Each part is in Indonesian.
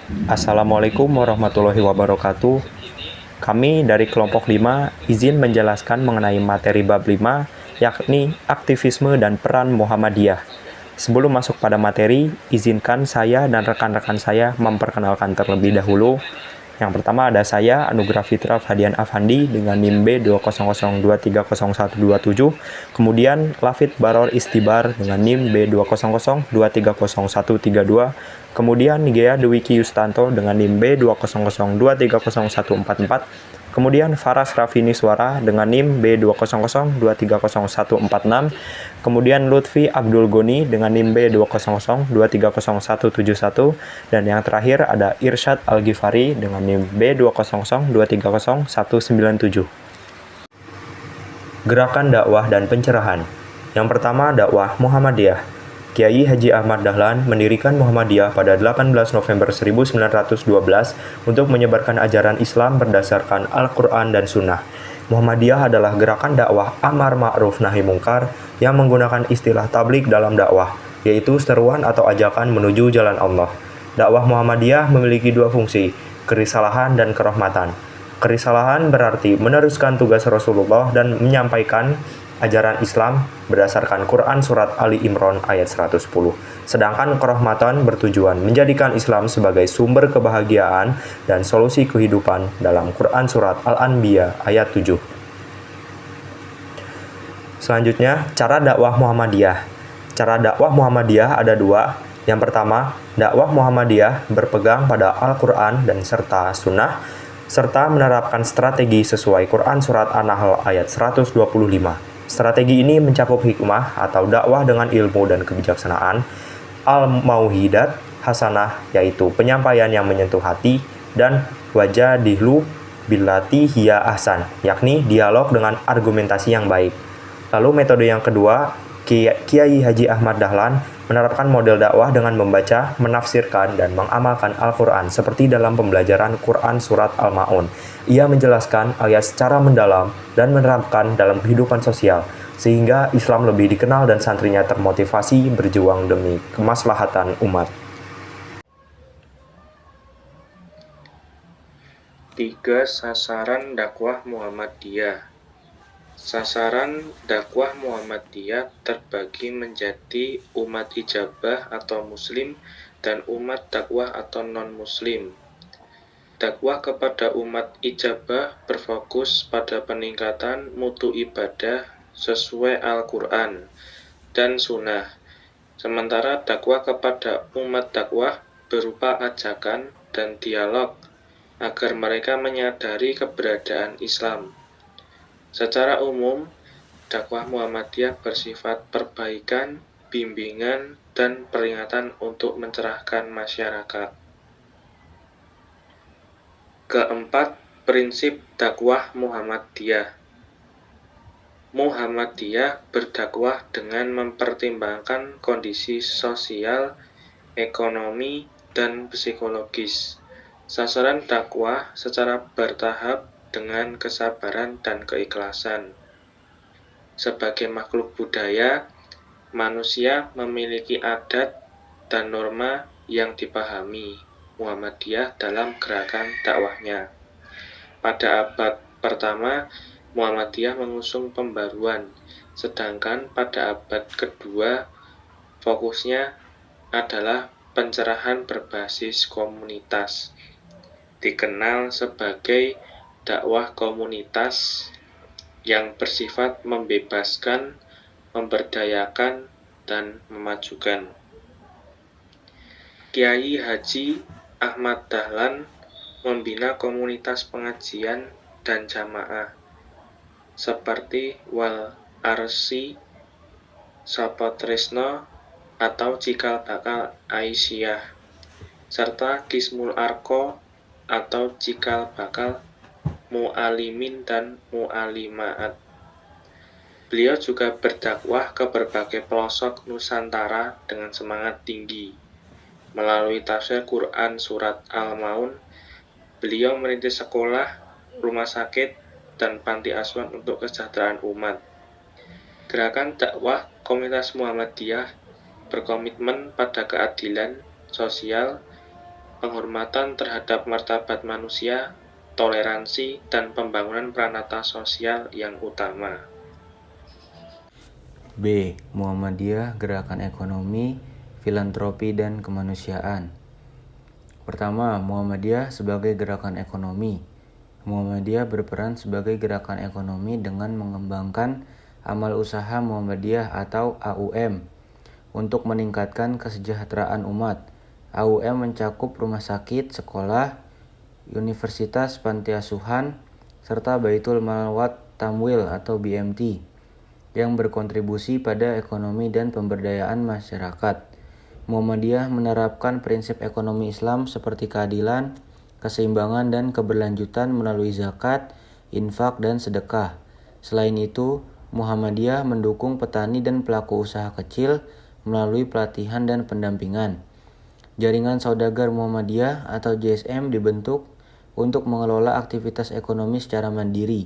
Assalamualaikum warahmatullahi wabarakatuh. Kami dari kelompok 5 izin menjelaskan mengenai materi bab 5, yakni aktivisme dan peran Muhammadiyah. Sebelum masuk pada materi, izinkan saya dan rekan-rekan saya memperkenalkan terlebih dahulu. Yang pertama ada saya, Anugrah Fitra Fadian Afandi dengan NIM B200230127. Kemudian Lafid Baror Istibar dengan NIM B200230132. Kemudian Nigea Dwiki Yustanto dengan NIM B200230144. Kemudian Faras Rafini Suara dengan NIM B200230146. Kemudian Lutfi Abdul Goni dengan NIM B200230171. Dan yang terakhir ada Irsyad Al-Ghifari dengan NIM B200230197. Gerakan dakwah dan pencerahan. Yang pertama, dakwah Muhammadiyah. Kiai Haji Ahmad Dahlan mendirikan Muhammadiyah pada 18 November 1912 untuk menyebarkan ajaran Islam berdasarkan Al-Quran dan Sunnah. Muhammadiyah adalah gerakan dakwah amar ma'ruf nahi mungkar yang menggunakan istilah tablik dalam dakwah, yaitu seruan atau ajakan menuju jalan Allah. Dakwah Muhammadiyah memiliki dua fungsi, kerisalahan dan kerahmatan. Kerisalahan berarti meneruskan tugas Rasulullah dan menyampaikan ajaran Islam berdasarkan Quran Surat Ali Imran ayat 110. Sedangkan kerahmatan bertujuan menjadikan Islam sebagai sumber kebahagiaan dan solusi kehidupan dalam Quran Surat Al-Anbiya ayat 7. Selanjutnya, cara dakwah Muhammadiyah. Cara dakwah Muhammadiyah ada dua. Yang pertama, dakwah Muhammadiyah berpegang pada Al-Quran dan serta Sunnah, serta menerapkan strategi sesuai Quran Surat An-Nahl ayat 125. Strategi ini mencakup hikmah atau dakwah dengan ilmu dan kebijaksanaan, al-mauhidat hasanah yaitu penyampaian yang menyentuh hati, dan wajadihlu billati hiya ahsan yakni dialog dengan argumentasi yang baik. Lalu metode yang kedua, Kiai Haji Ahmad Dahlan menerapkan model dakwah dengan membaca, menafsirkan, dan mengamalkan Al-Quran seperti dalam pembelajaran Quran Surat Al-Ma'un. Ia menjelaskan ayat secara mendalam dan menerapkan dalam kehidupan sosial, sehingga Islam lebih dikenal dan santrinya termotivasi berjuang demi kemaslahatan umat. 3. Sasaran dakwah Muhammadiyah. Sasaran dakwah Muhammadiyah terbagi menjadi umat ijabah atau muslim dan umat dakwah atau non-muslim. Dakwah kepada umat ijabah berfokus pada peningkatan mutu ibadah sesuai Al-Quran dan Sunnah. Sementara dakwah kepada umat dakwah berupa ajakan dan dialog agar mereka menyadari keberadaan Islam. Secara umum, dakwah Muhammadiyah bersifat perbaikan, bimbingan, dan peringatan untuk mencerahkan masyarakat. Keempat, prinsip dakwah Muhammadiyah. Muhammadiyah berdakwah dengan mempertimbangkan kondisi sosial, ekonomi, dan psikologis. Sasaran dakwah secara bertahap dengan kesabaran dan keikhlasan. Sebagai makhluk budaya, manusia memiliki adat dan norma yang dipahami Muhammadiyah dalam gerakan dakwahnya. Pada abad pertama, Muhammadiyah mengusung pembaruan, sedangkan pada abad kedua, fokusnya adalah pencerahan berbasis komunitas, dikenal sebagai dakwah komunitas yang bersifat membebaskan, memberdayakan, dan memajukan. Kiai Haji Ahmad Dahlan membina komunitas pengajian dan jamaah seperti Wal Arsi, Sapatresno, atau Cikal Bakal Aisyah, serta Kismul Arko atau Cikal Bakal Mu'alimin dan Mu'alimaat. Beliau juga berdakwah ke berbagai pelosok Nusantara dengan semangat tinggi. Melalui tafsir Quran Surat Al-Ma'un, beliau merintis sekolah, rumah sakit, dan panti asuhan untuk kesejahteraan umat. Gerakan dakwah Komunitas Muhammadiyah berkomitmen pada keadilan sosial, penghormatan terhadap martabat manusia, toleransi, dan pembangunan pranata sosial yang utama. B. Muhammadiyah Gerakan Ekonomi, Filantropi, dan Kemanusiaan. Pertama, Muhammadiyah sebagai gerakan ekonomi. Muhammadiyah berperan sebagai gerakan ekonomi dengan mengembangkan amal usaha Muhammadiyah atau AUM untuk meningkatkan kesejahteraan umat. AUM mencakup rumah sakit, sekolah, universitas, panti asuhan, serta Baitul Mal wat Tamwil atau BMT yang berkontribusi pada ekonomi dan pemberdayaan masyarakat. Muhammadiyah menerapkan prinsip ekonomi Islam seperti keadilan, keseimbangan, dan keberlanjutan melalui zakat, infak, dan sedekah. Selain itu, Muhammadiyah mendukung petani dan pelaku usaha kecil melalui pelatihan dan pendampingan. Jaringan Saudagar Muhammadiyah atau JSM dibentuk untuk mengelola aktivitas ekonomi secara mandiri.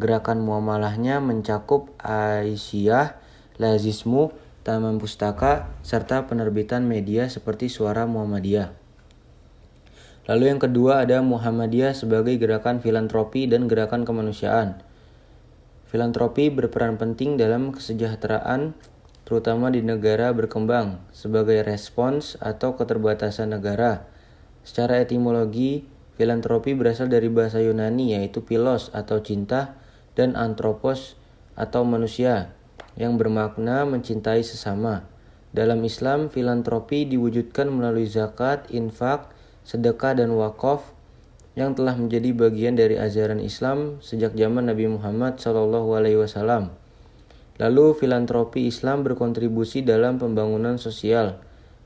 Gerakan muamalahnya mencakup Aisyah, Lazismu, Taman Pustaka, serta penerbitan media seperti Suara Muhammadiyah. Lalu yang kedua ada Muhammadiyah sebagai gerakan filantropi dan gerakan kemanusiaan. Filantropi berperan penting dalam kesejahteraan, terutama di negara berkembang, sebagai respons atau keterbatasan negara. Secara etimologi, filantropi berasal dari bahasa Yunani yaitu philos atau cinta dan anthropos atau manusia yang bermakna mencintai sesama. Dalam Islam, filantropi diwujudkan melalui zakat, infak, sedekah, dan wakaf yang telah menjadi bagian dari ajaran Islam sejak zaman Nabi Muhammad SAW. Lalu, filantropi Islam berkontribusi dalam pembangunan sosial,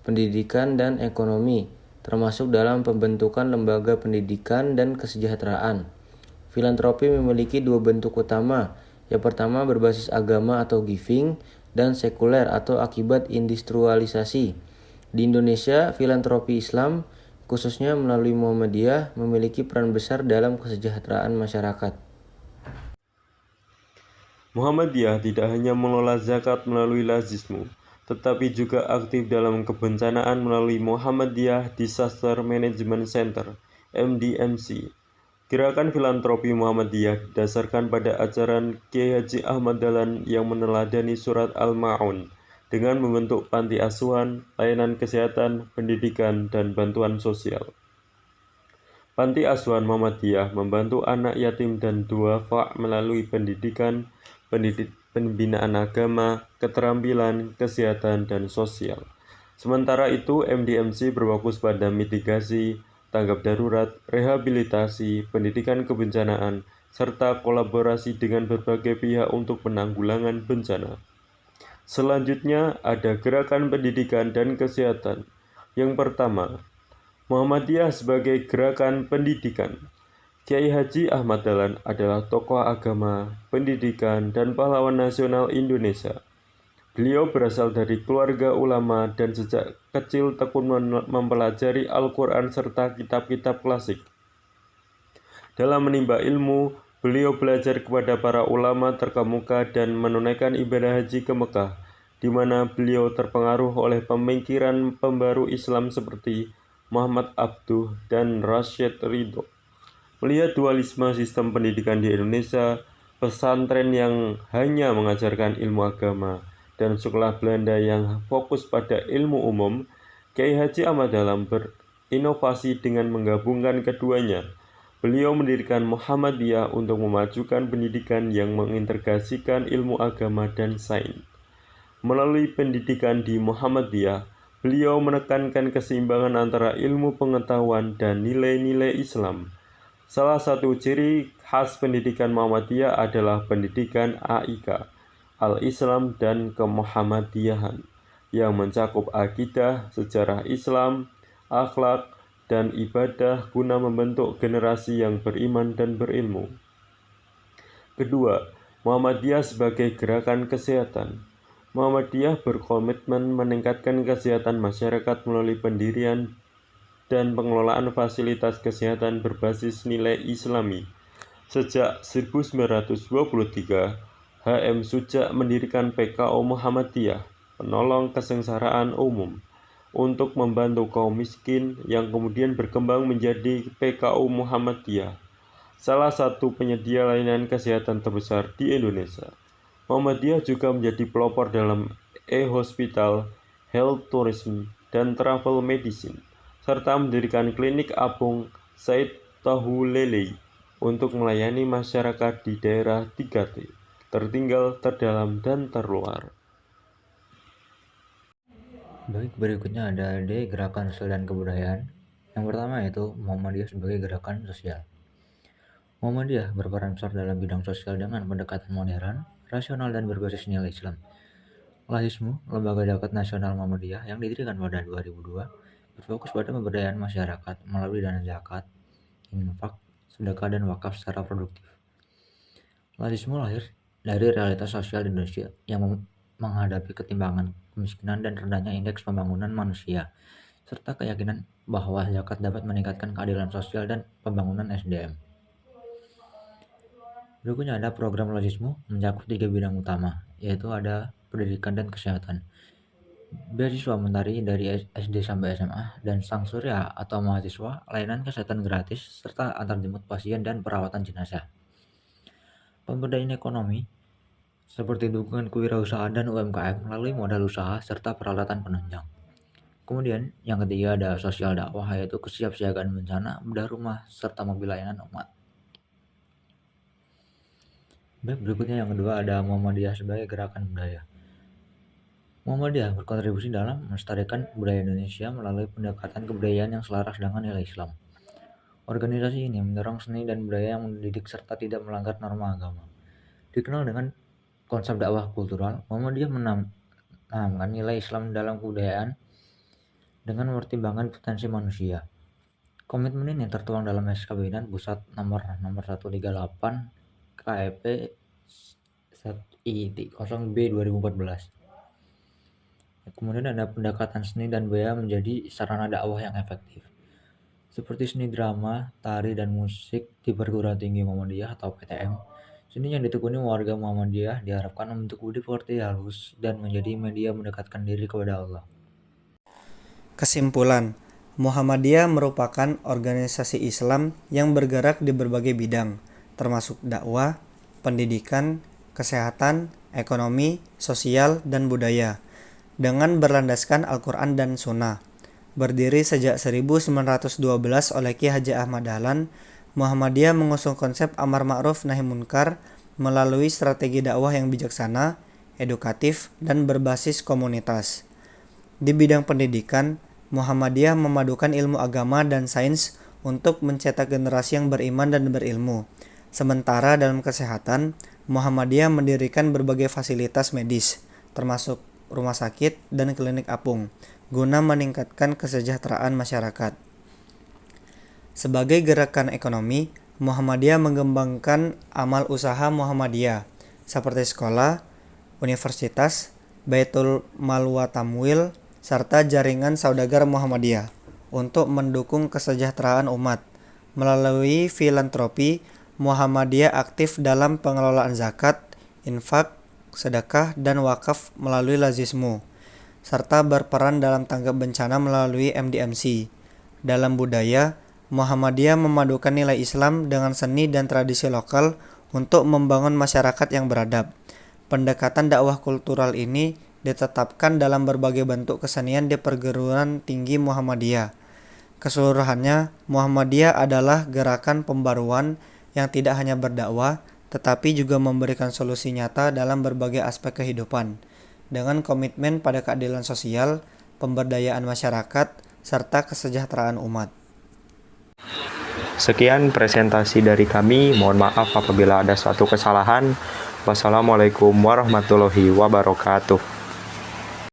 pendidikan, dan ekonomi, termasuk dalam pembentukan lembaga pendidikan dan kesejahteraan. Filantropi memiliki dua bentuk utama. Yang pertama berbasis agama atau giving, dan sekuler atau akibat industrialisasi. Di Indonesia, filantropi Islam, khususnya melalui Muhammadiyah, memiliki peran besar dalam kesejahteraan masyarakat. Muhammadiyah tidak hanya mengelola zakat melalui Lazismu, tetapi juga aktif dalam kebencanaan melalui Muhammadiyah Disaster Management Center, MDMC. Gerakan filantropi Muhammadiyah didasarkan pada ajaran Kiai Haji Ahmad Dahlan yang meneladani surat Al-Ma'un dengan membentuk panti asuhan, layanan kesehatan, pendidikan, dan bantuan sosial. Panti asuhan Muhammadiyah membantu anak yatim dan duafa melalui pendidikan, pembinaan agama, keterampilan, kesehatan, dan sosial. Sementara itu, MDMC berfokus pada mitigasi, tanggap darurat, rehabilitasi, pendidikan kebencanaan, serta kolaborasi dengan berbagai pihak untuk penanggulangan bencana. Selanjutnya ada gerakan pendidikan dan kesehatan. Yang pertama, Muhammadiyah sebagai gerakan pendidikan. Kiai Haji Ahmad Dahlan adalah tokoh agama, pendidikan, dan pahlawan nasional Indonesia. Beliau berasal dari keluarga ulama dan sejak kecil tekun mempelajari Al-Quran serta kitab-kitab klasik. Dalam menimba ilmu, beliau belajar kepada para ulama terkemuka dan menunaikan ibadah haji ke Mekah, di mana beliau terpengaruh oleh pemikiran pembaru Islam seperti Muhammad Abduh dan Rashid Ridho. Melihat dualisme sistem pendidikan di Indonesia, pesantren yang hanya mengajarkan ilmu agama, dan sekolah Belanda yang fokus pada ilmu umum, Kiai Haji Ahmad Dahlan berinovasi dengan menggabungkan keduanya. Beliau mendirikan Muhammadiyah untuk memajukan pendidikan yang mengintegrasikan ilmu agama dan sains. Melalui pendidikan di Muhammadiyah, beliau menekankan keseimbangan antara ilmu pengetahuan dan nilai-nilai Islam. Salah satu ciri khas pendidikan Muhammadiyah adalah pendidikan AIK, Al-Islam dan Kemuhammadiyahan, yang mencakup akidah, sejarah Islam, akhlak, dan ibadah guna membentuk generasi yang beriman dan berilmu. Kedua, Muhammadiyah sebagai gerakan kesehatan. Muhammadiyah berkomitmen meningkatkan kesehatan masyarakat melalui pendirian dan pengelolaan fasilitas kesehatan berbasis nilai Islami. Sejak 1923, HM Suja mendirikan PKO Muhammadiyah, penolong kesengsaraan umum. untuk membantu kaum miskin yang kemudian berkembang menjadi PKU Muhammadiyah, salah satu penyedia layanan kesehatan terbesar di Indonesia. Muhammadiyah juga menjadi pelopor dalam e-hospital, health tourism, dan travel medicine, serta mendirikan klinik apung Said Tahulele untuk melayani masyarakat di daerah 3T, tertinggal, terdalam, dan terluar. Baik, berikutnya ada D, gerakan sosial dan kebudayaan. Yang pertama yaitu Muhammadiyah sebagai gerakan sosial. Muhammadiyah berperan besar dalam bidang sosial dengan pendekatan modern, rasional, dan berbasis nilai Islam. Lahismu, Lembaga Zakat Nasional Muhammadiyah yang didirikan pada 2002, berfokus pada pemberdayaan masyarakat melalui dana zakat, infak, sedekah, dan wakaf secara produktif. Lahismu lahir dari realitas sosial Indonesia yang menghadapi ketimpangan, kemiskinan, dan rendahnya indeks pembangunan manusia, serta keyakinan bahwa zakat dapat meningkatkan keadilan sosial dan pembangunan SDM. Berikutnya ada program Lahismu mencakup 3 bidang utama, yaitu ada pendidikan dan kesehatan, beasiswa mentari dari SD sampai SMA, dan Sang Surya atau mahasiswa, layanan kesehatan gratis, serta antarjemput pasien dan perawatan jenazah. Pemberdayaan ekonomi, seperti dukungan kewirausahaan dan UMKM melalui modal usaha serta peralatan penunjang. Kemudian yang ketiga ada sosial dakwah, yaitu kesiapsiagaan bencana, bedah rumah, serta mobil layanan umat. Baik, berikutnya yang kedua ada Muhammadiyah sebagai gerakan budaya. Muhammadiyah berkontribusi dalam melestarikan budaya Indonesia melalui pendekatan kebudayaan yang selaras dengan nilai Islam. Organisasi ini mendorong seni dan budaya yang mendidik serta tidak melanggar norma agama. Dikenal dengan konsep dakwah kultural, Muhammadiyah menanamkan nilai Islam dalam kebudayaan dengan mempertimbangkan potensi manusia. Komitmen ini tertuang dalam SK Pimpinan Pusat nomor 138 KEP 1I0B 2014. Kemudian ada pendekatan seni dan budaya menjadi sarana dakwah yang efektif, seperti seni drama, tari, dan musik di perguruan tinggi Muhammadiyah atau PTM. Seni yang ditekuni warga Muhammadiyah diharapkan membentuk budi pekerti halus dan menjadi media mendekatkan diri kepada Allah. Kesimpulan, Muhammadiyah merupakan organisasi Islam yang bergerak di berbagai bidang, termasuk dakwah, pendidikan, kesehatan, ekonomi, sosial, dan budaya, dengan berlandaskan Al-Quran dan Sunnah. Berdiri sejak 1912 oleh Ki Haji Ahmad Dahlan, Muhammadiyah mengusung konsep amar ma'ruf nahi munkar melalui strategi dakwah yang bijaksana, edukatif, dan berbasis komunitas. Di bidang pendidikan, Muhammadiyah memadukan ilmu agama dan sains untuk mencetak generasi yang beriman dan berilmu. Sementara dalam kesehatan, Muhammadiyah mendirikan berbagai fasilitas medis, termasuk rumah sakit dan klinik apung, guna meningkatkan kesejahteraan masyarakat. Sebagai gerakan ekonomi, Muhammadiyah mengembangkan amal usaha Muhammadiyah, seperti sekolah, universitas, Baitul Mal wa Tamwil, serta jaringan saudagar Muhammadiyah, untuk mendukung kesejahteraan umat. Melalui filantropi, Muhammadiyah aktif dalam pengelolaan zakat, infak, sedekah, dan wakaf melalui Lahismu, serta berperan dalam tanggap bencana melalui MDMC. Dalam budaya, Muhammadiyah memadukan nilai Islam dengan seni dan tradisi lokal untuk membangun masyarakat yang beradab. Pendekatan dakwah kultural ini ditetapkan dalam berbagai bentuk kesenian di perguruan tinggi Muhammadiyah. Keseluruhannya, Muhammadiyah adalah gerakan pembaruan yang tidak hanya berdakwah, tetapi juga memberikan solusi nyata dalam berbagai aspek kehidupan, dengan komitmen pada keadilan sosial, pemberdayaan masyarakat, serta kesejahteraan umat. Sekian presentasi dari kami, mohon maaf apabila ada suatu kesalahan. Wassalamualaikum warahmatullahi wabarakatuh.